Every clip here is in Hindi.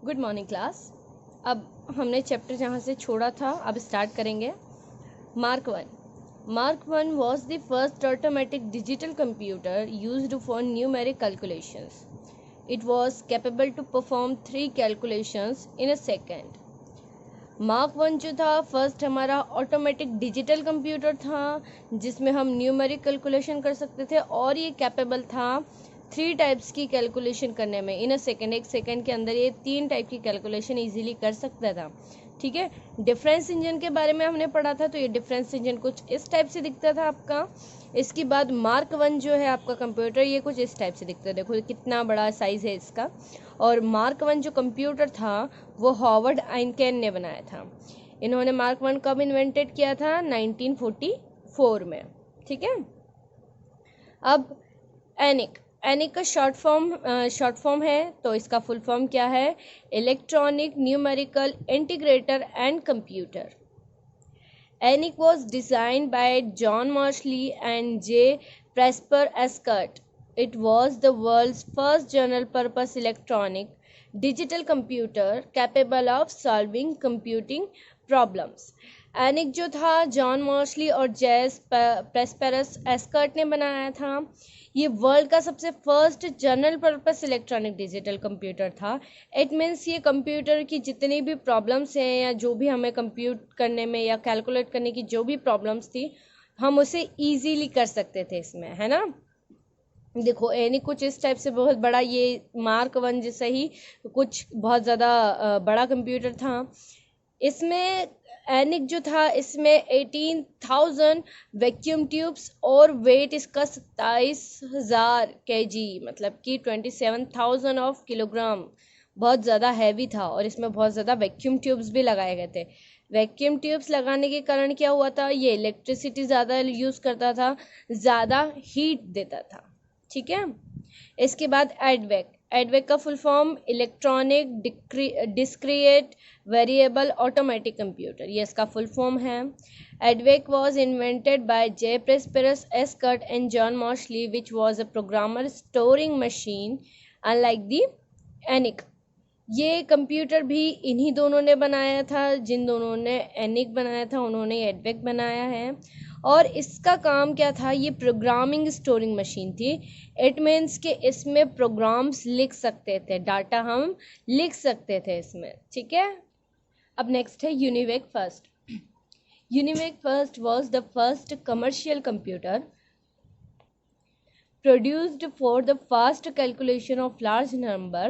Good morning class. अब हमने चैप्टर जहाँ से छोड़ा था अब स्टार्ट करेंगे। Mark one was the first automatic digital computer used for numeric calculations. It was capable to perform 3 calculations in a second. Mark one जो था फर्स्ट हमारा ऑटोमेटिक डिजिटल कंप्यूटर था जिसमें हम न्यूमेरिक कैलकुलेशन कर सकते थे और ये कैपेबल था 3 टाइप्स की कैलकुलेशन करने में इन अ सेकेंड. एक सेकेंड के अंदर ये 3 टाइप की कैलकुलेशन इजीली कर सकता था. ठीक है, डिफरेंस इंजन के बारे में हमने पढ़ा था तो ये डिफरेंस इंजन कुछ इस टाइप से दिखता था आपका. इसके बाद मार्क वन जो है आपका कंप्यूटर ये कुछ इस टाइप से दिखता है. देखो कितना बड़ा साइज है इसका. और मार्क वन जो कंप्यूटर था वो हॉवर्ड आइंकेन ने बनाया था. इन्होंने मार्क वन कब इन्वेंटेड किया था? 1944 में. ठीक है. अब एनिक का शॉर्ट फॉर्म है तो इसका फुल फॉर्म क्या है? Electronic numerical integrator and computer. ENIAC was designed by John Moseley and J. Presper Eschert. It was the world's first general-purpose electronic digital computer capable of solving computing problems. ENIAC जो था जॉन मॉसली और जेस प्रेस्पेरस एस्कर्ट ने बनाया था. ये वर्ल्ड का सबसे first general purpose electronic digital computer था. इट मीन्स ये कंप्यूटर की जितनी भी प्रॉब्लम्स हैं या जो भी हमें कंप्यूट करने में या कैलकुलेट करने की जो भी प्रॉब्लम्स थी हम उसे इजीली कर सकते थे इसमें, है ना. देखो एनी कुछ इस टाइप से बहुत बड़ा, ये मार्क वन जैसा ही कुछ बहुत ज़्यादा बड़ा कंप्यूटर था. इसमें एनिक जो था इसमें 18,000 वैक्यूम ट्यूब्स और वेट इसका 27,000 kg मतलब कि 27,000 ऑफ किलोग्राम. बहुत ज़्यादा हैवी था और इसमें बहुत ज़्यादा वैक्यूम ट्यूब्स भी लगाए गए थे. वैक्यूम ट्यूब्स लगाने के कारण क्या हुआ था? ये इलेक्ट्रिसिटी ज़्यादा यूज़ करता था, ज़्यादा हीट देता था. ठीक है. इसके बाद एडवेक का full form electronic discrete variable automatic computer, ये इसका फुल फॉर्म है. EDVAC was invented by J Presper Eckert and John Mauchly which was a programmer storing machine unlike the ENIAC. ये कंप्यूटर भी इन्हीं दोनों ने बनाया था. जिन दोनों ने एनिक बनाया था उन्होंने एडवेक बनाया है. और इसका काम क्या था? ये प्रोग्रामिंग स्टोरिंग मशीन थी. इट मीन्स कि इसमें प्रोग्राम्स लिख सकते थे, डाटा हम लिख सकते थे इसमें. ठीक है. अब नेक्स्ट है UNIVAC first. UNIVAC first was the first commercial computer produced for the fast calculation of large number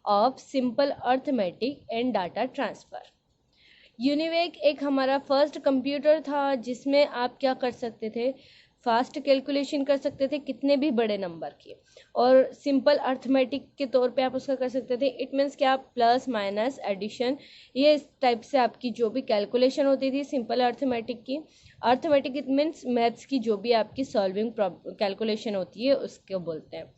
of simple arithmetic and data transfer. UNIVAC एक हमारा फर्स्ट कंप्यूटर था जिसमें आप क्या कर सकते थे? फास्ट कैलकुलेशन कर सकते थे कितने भी बड़े नंबर की, और सिंपल अर्थमेटिक के तौर पे आप उसका कर सकते थे. इट मीन्स कि आप प्लस माइनस एडिशन ये इस टाइप से आपकी जो भी कैलकुलेशन होती थी सिंपल अर्थमेटिक की. अर्थमेटिक इट मीन्स मैथ्स की जो भी आपकी सॉल्विंग कैलकुलेशन होती है उसको बोलते हैं.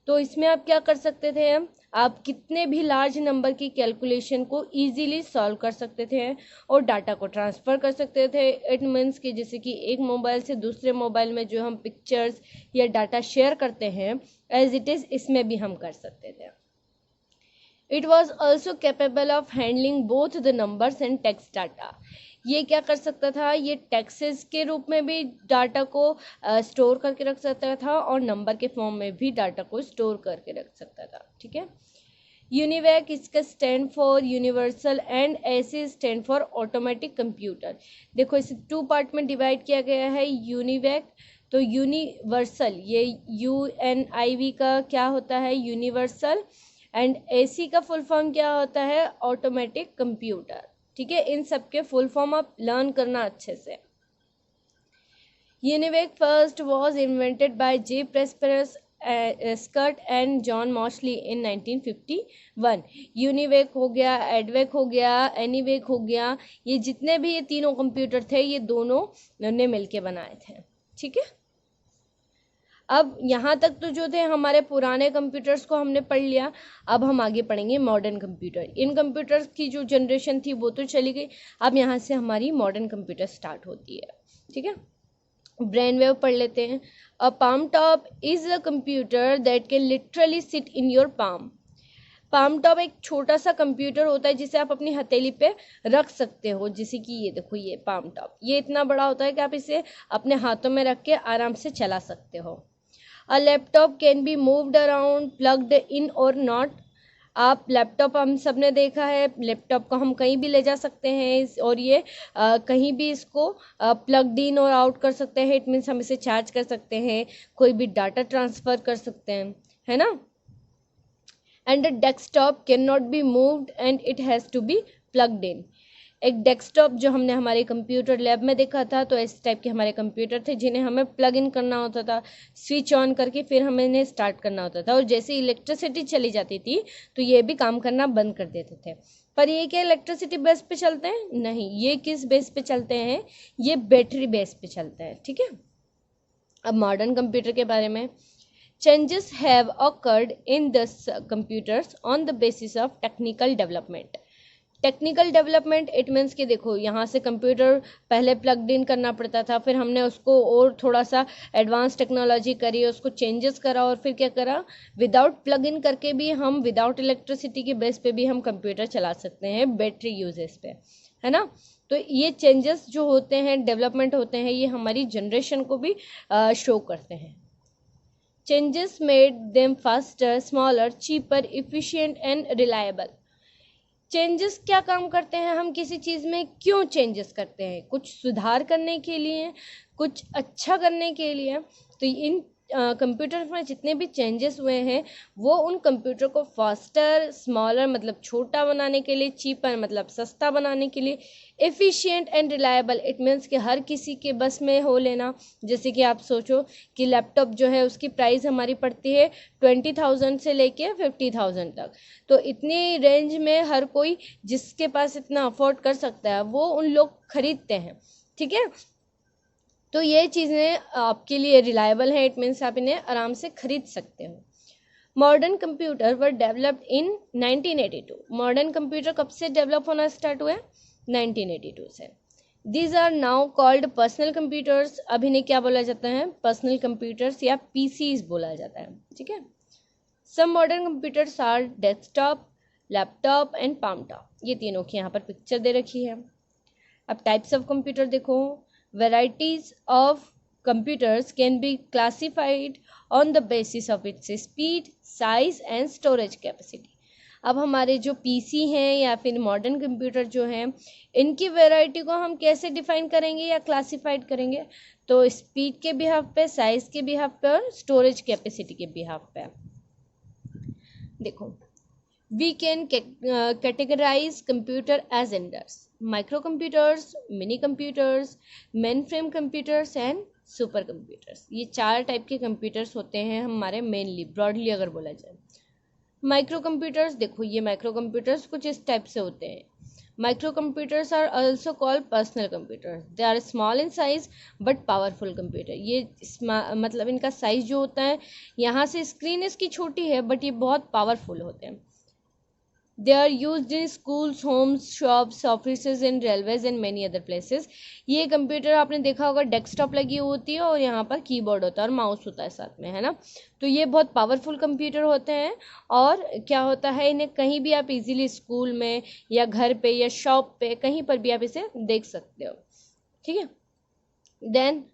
तो इसमें आप क्या कर सकते थे? आप कितने भी लार्ज नंबर की कैलकुलेशन को इजीली सॉल्व कर सकते थे और डाटा को ट्रांसफ़र कर सकते थे. इट मीन्स कि जैसे कि एक मोबाइल से दूसरे मोबाइल में जो हम पिक्चर्स या डाटा शेयर करते हैं एज इट इज़ इसमें भी हम कर सकते थे. It was also capable of handling both the numbers and text data. ये क्या कर सकता था? ये टेक्सेस के रूप में भी डाटा को स्टोर करके रख सकता था और नंबर के फॉर्म में भी डाटा को स्टोर करके रख सकता था. ठीक है. यूनिवेक इसका स्टैंड फॉर यूनिवर्सल एंड ऐसे स्टैंड फॉर ऑटोमेटिक कंप्यूटर. देखो इसे 2 पार्ट में डिवाइड किया गया है. यूनिवेक तो यूनिवर्सल, ये UNIV का क्या होता है? यूनिवर्सल. एंड AC का फुल फॉर्म क्या होता है? Automatic computer. ठीक है. इन सब के फुल फॉर्म आप लर्न करना अच्छे से. UNIVAC first was invented by J Presper Eckert and John Mauchly in 1951. UNIVAC हो गया, एडवेक हो गया, एनीवेक हो गया, ये जितने भी ये तीनों कंप्यूटर थे ये दोनों ने मिलके बनाए थे. ठीक है. अब यहाँ तक तो जो थे हमारे पुराने कंप्यूटर्स को हमने पढ़ लिया. अब हम आगे पढ़ेंगे मॉडर्न कंप्यूटर. इन कंप्यूटर्स की जो जनरेशन थी वो तो चली गई. अब यहाँ से हमारी मॉडर्न कंप्यूटर स्टार्ट होती है. ठीक है. ब्रेन वेव पढ़ लेते हैं. A palmtop is a computer that can literally sit in your palm. Palmtop एक छोटा सा कंप्यूटर होता है जिसे आप अपनी हथेली पे रख सकते हो, जैसे कि ये देखो, ये पाम टॉप ये इतना बड़ा होता है कि आप इसे अपने हाथों में रख के आराम से चला सकते हो। A laptop can be moved around, plugged in or not. आप लैपटॉप, हम सब ने देखा है लैपटॉप को हम कहीं भी ले जा सकते हैं और ये कहीं भी इसको प्लग्ड इन और आउट कर सकते हैं। इट मीन्स हम इसे चार्ज कर सकते हैं, कोई भी डाटा ट्रांसफ़र कर सकते हैं, है ना। And the desktop can not be moved and it has to be plugged in. एक डेस्कटॉप जो हमने हमारे कंप्यूटर लैब में देखा था, तो इस टाइप के हमारे कंप्यूटर थे जिन्हें हमें प्लग इन करना होता था, स्विच ऑन करके फिर हमें इन्हें स्टार्ट करना होता था, और जैसे इलेक्ट्रिसिटी चली जाती थी तो ये भी काम करना बंद कर देते थे। पर ये क्या इलेक्ट्रिसिटी बेस पे चलते हैं? नहीं, ये किस बेस पे चलते हैं? ये बैटरी बेस पे चलते हैं, ठीक है। अब मॉडर्न कंप्यूटर के बारे में, changes have occurred in the computers on the basis of technical development। Technical development it means कि देखो, यहाँ से कंप्यूटर पहले प्लग्ड इन करना पड़ता था, फिर हमने उसको और थोड़ा सा एडवांस टेक्नोलॉजी करी, उसको चेंजेस करा, और फिर क्या करा, विदाउट प्लग इन करके भी हम विदाउट इलेक्ट्रिसिटी के बेस पे भी हम कंप्यूटर चला सकते हैं बैटरी यूजेस पे, है ना। तो ये चेंजेस जो होते हैं, डेवलपमेंट होते हैं, ये हमारी जनरेशन को भी शो करते हैं। Changes made them faster, smaller, cheaper, efficient and reliable. Changes क्या काम करते हैं? हम किसी चीज़ में क्यों चेंजेस करते हैं? कुछ सुधार करने के लिए, कुछ अच्छा करने के लिए। तो इन कंप्यूटर में जितने भी चेंजेस हुए हैं वो उन कंप्यूटर को फास्टर, स्मॉलर मतलब छोटा बनाने के लिए, चीपर मतलब सस्ता बनाने के लिए, efficient and reliable it means कि हर किसी के बस में हो लेना। जैसे कि आप सोचो कि लैपटॉप जो है उसकी प्राइस हमारी पड़ती है 20,000 से लेके 50,000 तक, तो इतनी रेंज में हर कोई जिसके पास इतना अफोर्ड कर सकता है वो उन लोग खरीदते हैं, ठीक है। तो ये चीज़ें आपके लिए रिलायबल हैं, इट मीन्स आप इन्हें आराम से खरीद सकते हो। Modern computer were developed in 1982। Modern computer कब से डेवलप होना स्टार्ट हुए? 1982 से। These are now called personal computers. अब इन्हें क्या बोला जाता है? पर्सनल कंप्यूटर्स या पीसीज बोला जाता है, ठीक है। Some modern computers are desktop, laptop and palmtop. ये तीनों की यहाँ पर पिक्चर दे रखी है। अब टाइप्स ऑफ कंप्यूटर देखो, varieties of computers can be classified on the basis of its speed, size and storage capacity। अब हमारे जो पीसी हैं या फिर मॉडर्न कंप्यूटर जो हैं, इनकी वैरायटी को हम कैसे डिफाइन करेंगे या क्लासिफाइड करेंगे? तो स्पीड के बिहाफ पे, साइज के बिहाफ पे और स्टोरेज कैपेसिटी के बिहाफ पे। देखो, we can categorize computer as under microcomputers, mini computers, mainframe computers and super computers. ये 4 टाइप के कंप्यूटर्स होते हैं हमारे मेनली, ब्रॉडली अगर बोला जाए। माइक्रो कंप्यूटर्स, देखो ये माइक्रो कंप्यूटर्स कुछ इस टाइप से होते हैं। Micro computers are also called personal computers. They are small in size but powerful computer. ये मतलब इनका साइज जो होता है, यहाँ से स्क्रीन इसकी छोटी है बट ये बहुत पावरफुल होते हैं। They are used in schools, homes, shops, offices and railways and many other places। ये कंप्यूटर आपने देखा होगा, डेस्कटॉप लगी होती है और यहाँ पर कीबोर्ड होता है और माउस होता है साथ में, है ना। तो ये बहुत पावरफुल कंप्यूटर होते हैं और क्या होता है, इन्हें कहीं भी आप इजीली स्कूल में या घर पे या शॉप पे कहीं पर भी आप इसे देख सकते हो, ठीक है। Then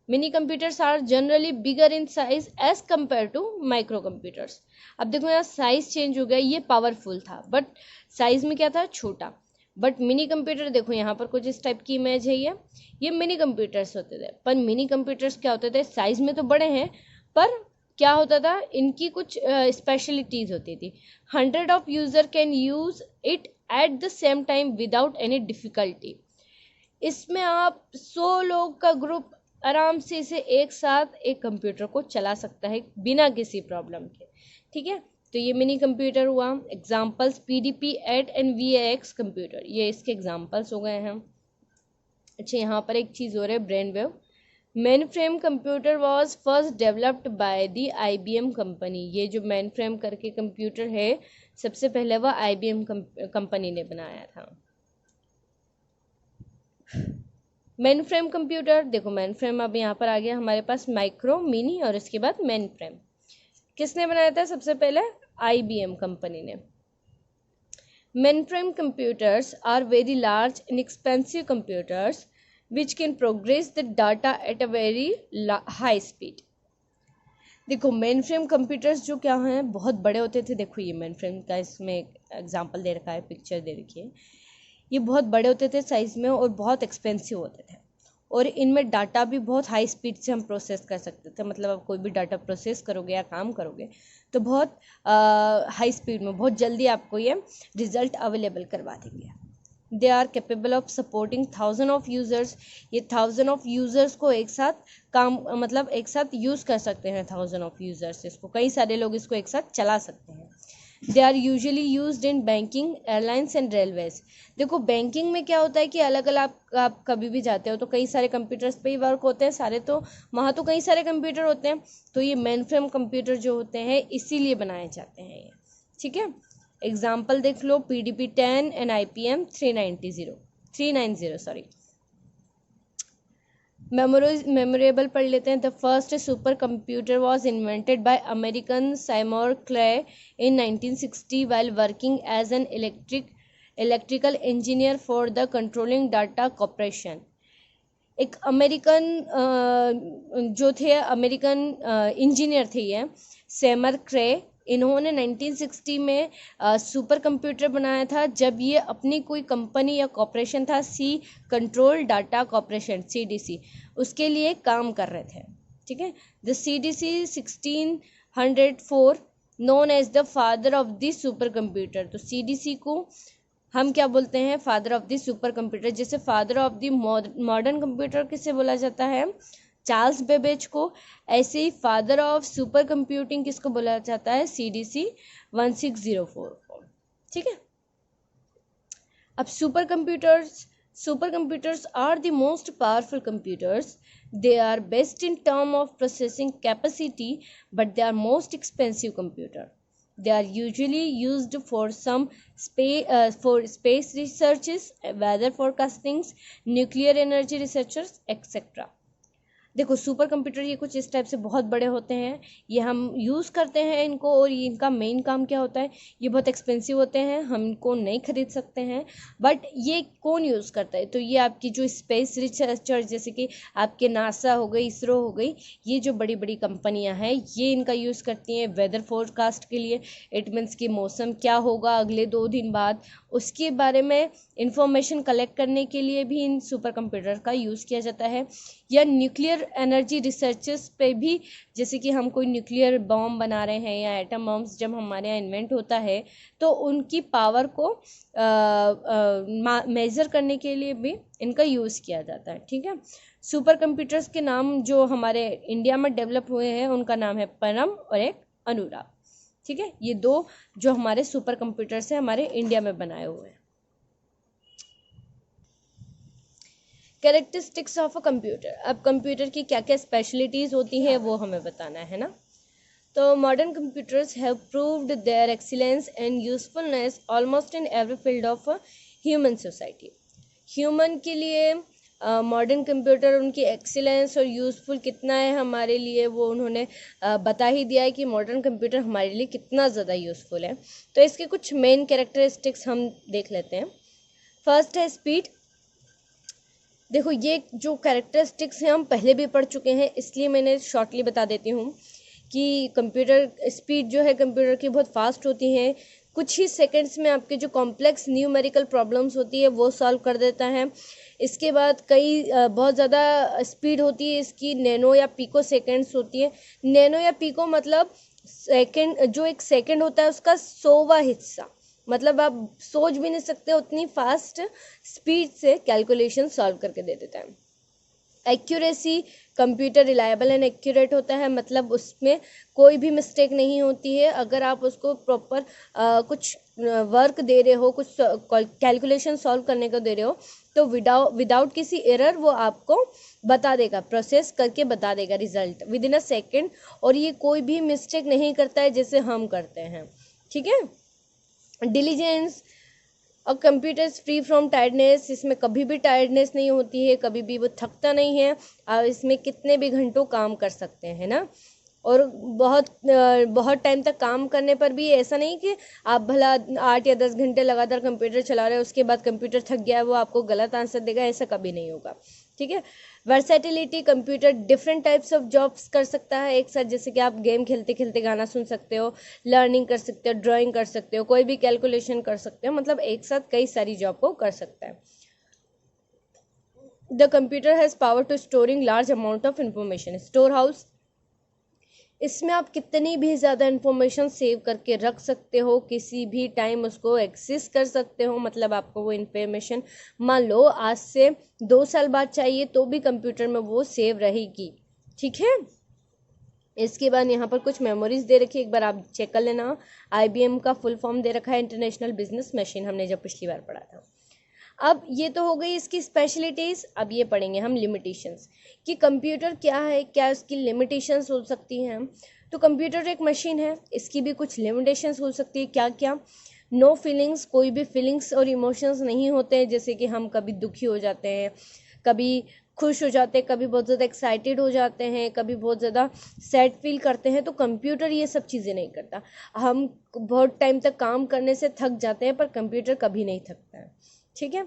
mini computers are generally bigger in size as compare to micro computers. अब देखो यहाँ साइज चेंज हो गया, ये पावरफुल था बट साइज में क्या था, छोटा। बट मिनी कंप्यूटर देखो यहाँ पर कुछ इस टाइप की इमेज है, ये मिनी कंप्यूटर्स होते थे। पर मिनी कंप्यूटर्स क्या होते थे, साइज में तो बड़े हैं पर क्या होता था, इनकी कुछ स्पेशलिटीज होती थी। 100 of user can use it at the same time without any difficulty. इसमें आप 100 लोग का ग्रुप आराम से इसे एक साथ एक कंप्यूटर को चला सकता है बिना किसी प्रॉब्लम के, ठीक है। तो ये मिनी कंप्यूटर हुआ। Examples, PDP, eight and VX computer, ये इसके एग्जाम्पल्स हो गए हैं। अच्छा, यहाँ पर एक चीज़ हो रहा है, brain wave. Main frame computer was first developed by the IBM company. ये जो मेन फ्रेम करके कंप्यूटर है, सबसे पहले वह IBM कंपनी ने बनाया था। मेन फ्रेम कंप्यूटर, देखो मेन फ्रेम अब यहाँ पर आ गया हमारे पास, माइक्रो, मिनी और इसके बाद मेन फ्रेम। किसने बनाया था सबसे पहले? IBM कंपनी ने। Mainframe computers are very large and expensive computers which can progress the data at a very high speed. देखो मेन फ्रेम कंप्यूटर्स जो क्या हैं बहुत बड़े होते थे। देखो ये मेन फ्रेम का इसमें एग्जांपल दे रखा है, पिक्चर दे रखी है। ये बहुत बड़े होते थे साइज़ में और बहुत एक्सपेंसिव होते थे और इनमें डाटा भी बहुत हाई स्पीड से हम प्रोसेस कर सकते थे। मतलब आप कोई भी डाटा प्रोसेस करोगे या काम करोगे तो बहुत हाई स्पीड में बहुत जल्दी आपको ये रिज़ल्ट अवेलेबल करवा देंगे। They are capable of supporting 1000 of users. ये 1000 ऑफ यूज़र्स को एक साथ काम मतलब एक साथ यूज़ कर सकते हैं। 1000 ऑफ यूज़र्स इसको कई सारे लोग इसको एक साथ चला सकते हैं। They are usually used in banking, airlines and railways. देखो बैंकिंग में क्या होता है कि अलग अलग आप कभी भी जाते हो तो कई सारे कंप्यूटर्स पे ही वर्क होते हैं सारे, तो वहाँ तो कई सारे कंप्यूटर होते हैं। तो ये मेन फ्रेम कंप्यूटर जो होते हैं इसीलिए बनाए जाते हैं ये, ठीक है। एग्जाम्पल देख लो PDP-10 and IBM 390 sorry. Memorable पढ़ लेते हैं। The first super computer was invented by American Seymour Cray in 1960 while working as an electrical engineer for the controlling data corporation. एक अमेरिकन जो थे अमेरिकन इंजीनियर थे ये सैमर क्रे, इन्होंने 1960 में सुपर कंप्यूटर बनाया था जब ये अपनी कोई कंपनी या कॉर्पोरेशन था कंट्रोल डाटा कॉर्पोरेशन CDC, उसके लिए काम कर रहे थे, ठीक है। The CDC 1604 known as the father of the super computer. तो CDC को हम क्या बोलते हैं? Father of the super computer. जैसे father of the modern computer किसे बोला जाता है? चार्ल्स बेबेज को। ऐसे ही फादर ऑफ सुपर कंप्यूटिंग किसको बोला जाता है? CDC 1604 को, ठीक है। अब super computers are the most powerful computers. They are best in term of processing capacity but they are most expensive computer. They are usually used for some space researches, weather forecastings, nuclear energy researchers, etc. देखो सुपर कंप्यूटर ये कुछ इस टाइप से बहुत बड़े होते हैं, ये हम यूज़ करते हैं इनको, और ये इनका मेन काम क्या होता है? ये बहुत एक्सपेंसिव होते हैं, हम इनको नहीं खरीद सकते हैं। बट ये कौन यूज़ करता है? तो ये आपकी जो स्पेस रिसर्चर जैसे कि आपके नासा हो गई, इसरो हो गई, ये जो बड़ी बड़ी कंपनियां हैं ये इनका यूज़ करती हैं वेदर फोरकास्ट के लिए। इट मीन्स कि मौसम क्या होगा अगले 2 दिन बाद, उसके बारे में इंफॉर्मेशन कलेक्ट करने के लिए भी इन सुपर कंप्यूटर का यूज़ किया जाता है। या न्यूक्लियर एनर्जी रिसर्चेस पे भी, जैसे कि हम कोई न्यूक्लियर बॉम्ब बना रहे हैं या एटम बॉम्ब्स जब हमारे यहाँ इन्वेंट होता है तो उनकी पावर को मेज़र करने के लिए भी इनका यूज़ किया जाता है, ठीक है। सुपर कंप्यूटर्स के नाम जो हमारे इंडिया में डेवलप हुए हैं उनका नाम है परम और एक अनुराग, ठीक है। ये 2 जो हमारे सुपर कंप्यूटर्स हैं हमारे इंडिया में बनाए हुए हैं। Characteristics of a computer. अब कंप्यूटर की क्या क्या स्पेशलिटीज़ होती हैं वो हमें बताना है ना। तो modern computers have proved their excellence and usefulness almost in every field of human society. Human के लिए मॉडर्न कंप्यूटर उनकी एक्सीलेंस और यूज़फुल कितना है हमारे लिए वो उन्होंने बता ही दिया है कि मॉडर्न कंप्यूटर हमारे लिए कितना ज़्यादा यूज़फुल है। तो इसके कुछ मेन कैरेक्टरिस्टिक्स हम देख लेते हैं। फर्स्ट है स्पीड। देखो ये जो कैरेक्टरिस्टिक्स हैं हम पहले भी पढ़ चुके हैं, इसलिए मैंने शॉर्टली बता देती हूँ कि कंप्यूटर स्पीड जो है कंप्यूटर की बहुत फास्ट होती है। कुछ ही सेकंड्स में आपके जो कॉम्प्लेक्स न्यूमेरिकल प्रॉब्लम्स होती है वो सॉल्व कर देता है। इसके बाद बहुत ज़्यादा स्पीड होती है इसकी, नैनो या पिको सेकेंड्स होती है। नैनो या पिको मतलब सेकंड, जो एक सेकंड होता है उसका 100वां हिस्सा, मतलब आप सोच भी नहीं सकते उतनी फास्ट स्पीड से कैलकुलेशन सॉल्व करके दे देता है। Accuracy, computer reliable and accurate होता है, मतलब उसमें कोई भी मिस्टेक नहीं होती है। अगर आप उसको प्रॉपर कुछ वर्क दे रहे हो, कुछ कैलकुलेशन सॉल्व करने को दे रहे हो, तो विदाउट किसी एरर वो आपको बता देगा, प्रोसेस करके बता देगा result with in a second. और ये कोई भी मिस्टेक नहीं करता है जैसे हम करते हैं, ठीक है। डिलीजेंस, और कंप्यूटर फ्री फ्रॉम टायर्डनेस, इसमें कभी भी टायर्डनेस नहीं होती है, कभी भी वो थकता नहीं है, और इसमें कितने भी घंटों काम कर सकते हैं ना। और बहुत टाइम तक काम करने पर भी ऐसा नहीं कि आप भला 8 या 10 घंटे लगातार कंप्यूटर चला रहे हो, उसके बाद कंप्यूटर थक गया है वो आपको गलत आंसर देगा, ऐसा कभी नहीं होगा। ठीक है। Versatility, computer different types of jobs कर सकता है एक साथ, जैसे कि आप गेम खेलते खेलते गाना सुन सकते हो, लर्निंग कर सकते हो, ड्राइंग कर सकते हो, कोई भी कैलकुलेशन कर सकते हो, मतलब एक साथ कई सारी जॉब को कर सकता है। The computer has power to storing large amount of information. Storehouse, इसमें आप कितनी भी ज़्यादा इन्फॉर्मेशन सेव करके रख सकते हो, किसी भी टाइम उसको एक्सेस कर सकते हो, मतलब आपको वो इन्फॉर्मेशन मान लो आज से 2 साल बाद चाहिए तो भी कंप्यूटर में वो सेव रहेगी। ठीक है। इसके बाद यहाँ पर कुछ मेमोरीज दे रखी है, एक बार आप चेक कर लेना। IBM का फुल फॉर्म दे रखा है इंटरनेशनल बिजनेस मशीन, हमने जब पिछली बार पढ़ा था। अब ये तो हो गई इसकी स्पेशलिटीज़, अब ये पढ़ेंगे हम लिमिटेशंस कि कंप्यूटर क्या है, क्या इसकी लिमिटेशंस हो सकती हैं। तो कंप्यूटर एक मशीन है, इसकी भी कुछ लिमिटेशंस हो सकती है। क्या क्या? नो फीलिंग्स, कोई भी फीलिंग्स और इमोशंस नहीं होते हैं, जैसे कि हम कभी दुखी हो जाते हैं, कभी खुश हो जाते हैं, कभी बहुत ज़्यादा एक्साइटेड हो जाते हैं, कभी बहुत ज़्यादा सैड फील करते हैं, तो कंप्यूटर ये सब चीज़ें नहीं करता। हम बहुत टाइम तक काम करने से थक जाते हैं पर कंप्यूटर कभी नहीं थकता है। ठीक है।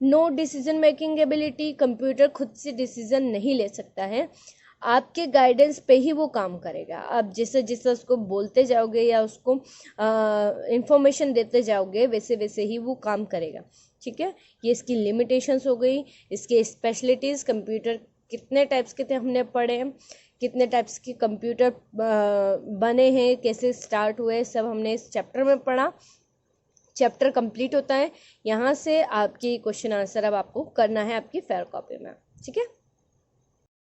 No decision making ability, computer खुद से डिसीजन नहीं ले सकता है, आपके गाइडेंस पे ही वो काम करेगा। आप जैसे जैसे उसको बोलते जाओगे या उसको इंफॉर्मेशन देते जाओगे वैसे वैसे ही वो काम करेगा। ठीक है। ये इसकी लिमिटेशंस हो गई। इसके स्पेशलिटीज़, कंप्यूटर कितने टाइप्स के थे हमने पढ़े, कितने टाइप्स के कंप्यूटर बने हैं, कैसे स्टार्ट हुए, सब हमने इस चैप्टर में पढ़ा। चैप्टर कंप्लीट होता है यहाँ से। आपकी क्वेश्चन आंसर अब आपको करना है आपकी फेयर कॉपी में। ठीक है।